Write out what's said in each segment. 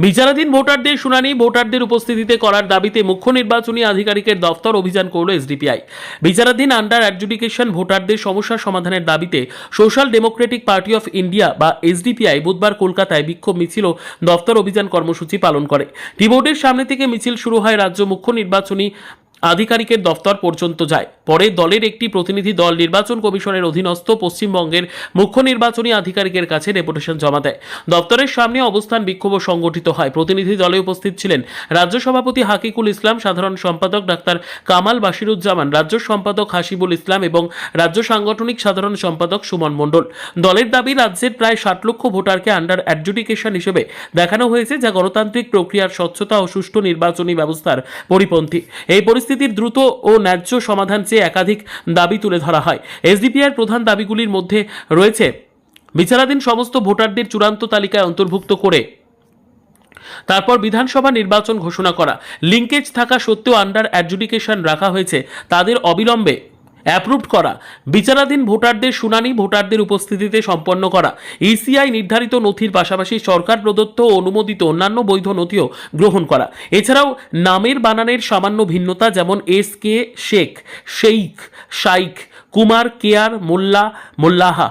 বিচারাধীন ভোটারদের শুনানি ভোটারদের উপস্থিতিতে করার দাবিতে মুখ্য নির্বাচনী আধিকারিকের দফতর অভিযান করল এসডিপিআই। বিচারাধীন আন্ডার অ্যাডজুডিকেশন ভোটারদের সমস্যা সমাধানের দাবিতে social Democratic party of India বা এসডিপিআই বুধবার কলকাতায় বিক্ষোভ মিছিল ও দফতর অভিযান কর্মসূচি পালন করে। টি বোর্ডের সামনে থেকে মিছিল শুরু হয় রাজ্য মুখ্য নির্বাচনী আধিকারিকের দফতর পর্যন্ত যায়। পরে দলের একটি প্রতিনিধি দল নির্বাচন কমিশনের অধীনস্থ পশ্চিমবঙ্গের মুখ্য নির্বাচনী আধিকারিকের কাছে ডেপুটেশন জমা দেয়। দপ্তরের সামনে অবস্থান বিক্ষোভ সংগঠিত হয়। প্রতিনিধি দলে উপস্থিত ছিলেন রাজ্য সভাপতি হাকিকুল ইসলাম, সাধারণ সম্পাদক ডাক্তার কামাল বাশিরুজ্জামান, রাজ্য সম্পাদক হাসিবুল ইসলাম এবং রাজ্য সাংগঠনিক সাধারণ সম্পাদক সুমন মণ্ডল। দলের দাবি, রাজ্যের প্রায় 60 লক্ষ ভোটারকে আন্ডার অ্যাডজুডিকেশন হিসেবে দেখানো হয়েছে, যা গণতান্ত্রিক প্রক্রিয়ার স্বচ্ছতা ও সুষ্ঠু নির্বাচনী ব্যবস্থার পরিপন্থী। এই পরিস্থিতির দ্রুত ও ন্যায্য সমাধান চেয়ে একাধিক দাবি তুলে ধরা হয়। এসডিপিআইয়ের প্রধান দাবিগুলির মধ্যে রয়েছে বিচারাধীন সমস্ত ভোটারদের চূড়ান্ত তালিকায় অন্তর্ভুক্ত করে তারপর বিধানসভা নির্বাচন ঘোষণা করা, লিঙ্কেজ থাকা সত্ত্বেও আন্ডার অ্যাডজুডিকেশন রাখা হয়েছে তাদের অবিলম্বে অ্যাপ্রুভড করা, বিচারাধীন ভোটারদের শুনানি ভোটারদের উপস্থিতিতে সম্পন্ন করা, ইসিআই নির্ধারিত নথির পাশাপাশি সরকার প্রদত্ত ও অনুমোদিত অন্যান্য বৈধ নথিও গ্রহণ করা। এছাড়াও নামের বানানের সামান্য ভিন্নতা, যেমন এস কে শেখ, শেইখ, শাইখ, কুমার, কেয়ার, মোল্লা, মোল্লাহা,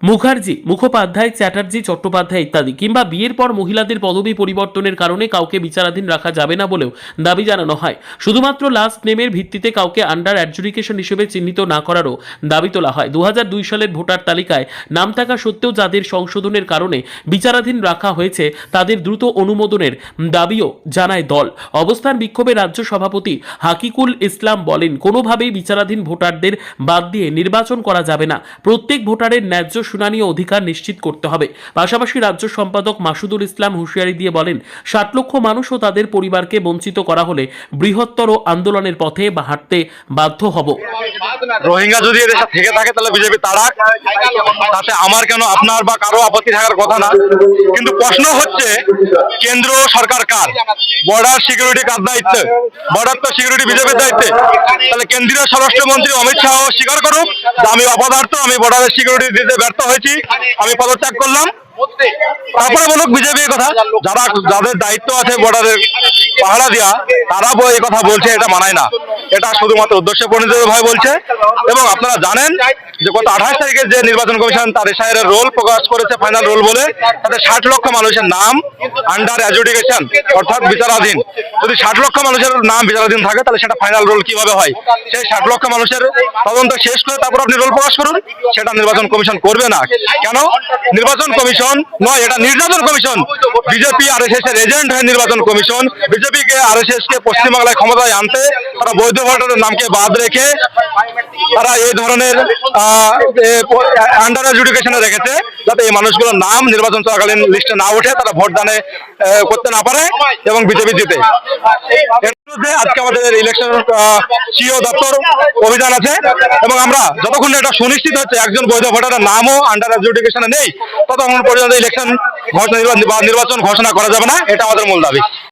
মুখার্জি, মুখোপাধ্যায়, চ্যাটার্জি, চট্টোপাধ্যায় ইত্যাদি, কিংবা বিয়ের পর মহিলাদের পদবি পরিবর্তনের কারণে কাউকে বিচারাধীন রাখা যাবে না বলেও দাবি জানানো হয়। শুধুমাত্র লাস্ট নেমের ভিত্তিতে কাউকে আন্ডার অ্যাডজুডিকেশন হিসেবে চিহ্নিত না করারও দাবি তোলা হয়। 2002 সালের ভোটার তালিকায় নাম থাকা সত্ত্বেও যাদের সংশোধনের কারণে বিচারাধীন রাখা হয়েছে তাদের দ্রুত অনুমোদনের দাবিও জানায় দল। অবস্থান বিক্ষোভে রাজ্য সভাপতি হাকিকুল ইসলাম বলেন, কোনোভাবেই বিচারাধীন ভোটারদের বাদ দিয়ে নির্বাচন করা যাবে না। প্রত্যেক ভোটারের ন্যায্য শুনানি ও অধিকার নিশ্চিত করতে হবে। পাশাপাশি রাজ্য সম্পাদক মাসুদুল ইসলাম হুঁশিয়ারি দিয়ে বলেন, 60 লক্ষ মানুষ ও তাদের পরিবারকে বঞ্চিত করা হলে বৃহত্তর আন্দোলনের পথে হাঁটতে বাধ্য হব। রোহিঙ্গা যদি এদেশে থেকে থাকে তাহলে বিজেপি তাড়াক, তাতে আমার কেন আপনার বা কারো আপত্তি থাকার কথা না। কিন্তু প্রশ্ন হচ্ছে, কেন্দ্র সরকার কার? বর্ডার সিকিউরিটি কার দায়িত্বে? বর্ডার তো সিকিউরিটি বিজেপির দায়িত্বে। তাহলে কেন্দ্রীয় স্বরাষ্ট্রমন্ত্রী অমিত শাহ স্বীকার করুক যে আমি অপদার্থ, আমি বর্ডারের সিকিউরিটি দিতে ব্যর্থ হয়েছি, আমি পদত্যাগ করলাম। তারপরে বলুক বিজেপি কথা। যাদের দায়িত্ব আছে বর্ডারের পাহারা দেওয়া, তারা এই কথা বলছে, এটা মানায় না। এটা শুধুমাত্র উদ্দেশ্য প্রণীত ভাবে বলছে। এবং আপনারা জানেন যে গত 28 তারিখে যে নির্বাচন কমিশন তার এসআইআর রোল প্রকাশ করেছে, ফাইনাল রোল বলে, তাতে 60 লক্ষ মানুষের নাম আন্ডার অ্যাডজুডিকেশন অর্থাৎ বিচারাধীন। যদি 60 লক্ষ মানুষের নাম বিচারাধীন থাকে তাহলে সেটা ফাইনাল রোল কিভাবে হয়? সেই 60 লক্ষ মানুষের তদন্ত শেষ করে তারপর আপনি রোল প্রকাশ করুন। সেটা নির্বাচন কমিশন করবে না। কেন? নির্বাচন কমিশন নয়, এটা নির্যাতন কমিশন। বিজেপি আরএসএস এর এজেন্ট হয়ে নির্বাচন কমিশন বিজেপিকে আরএসএস কে পশ্চিমবাংলায় ক্ষমতায় আনতে তারা বৈধ ভোটারের নামকে বাদ রেখে তারা এই ধরনের আন্ডার অ্যাডজুডিকেশনে রেখেছে, যাতে এই মানুষগুলোর নাম নির্বাচন চলাকালীন লিস্টে না ওঠে, তারা ভোট দানে করতে না পারে এবং বিজেপি জিতে। আজকে আমাদের ইলেকশন সিও দপ্তর অভিযান আছে এবং আমরা যতক্ষণ এটা সুনিশ্চিত হচ্ছে একজন বৈধ ভোটারের নামও আন্ডার অ্যাডজুডিকেশনে নেই, ততক্ষণ পর্যন্ত ইলেকশন নির্বাচন ঘোষণা করা যাবে না। এটা আমাদের মূল দাবি।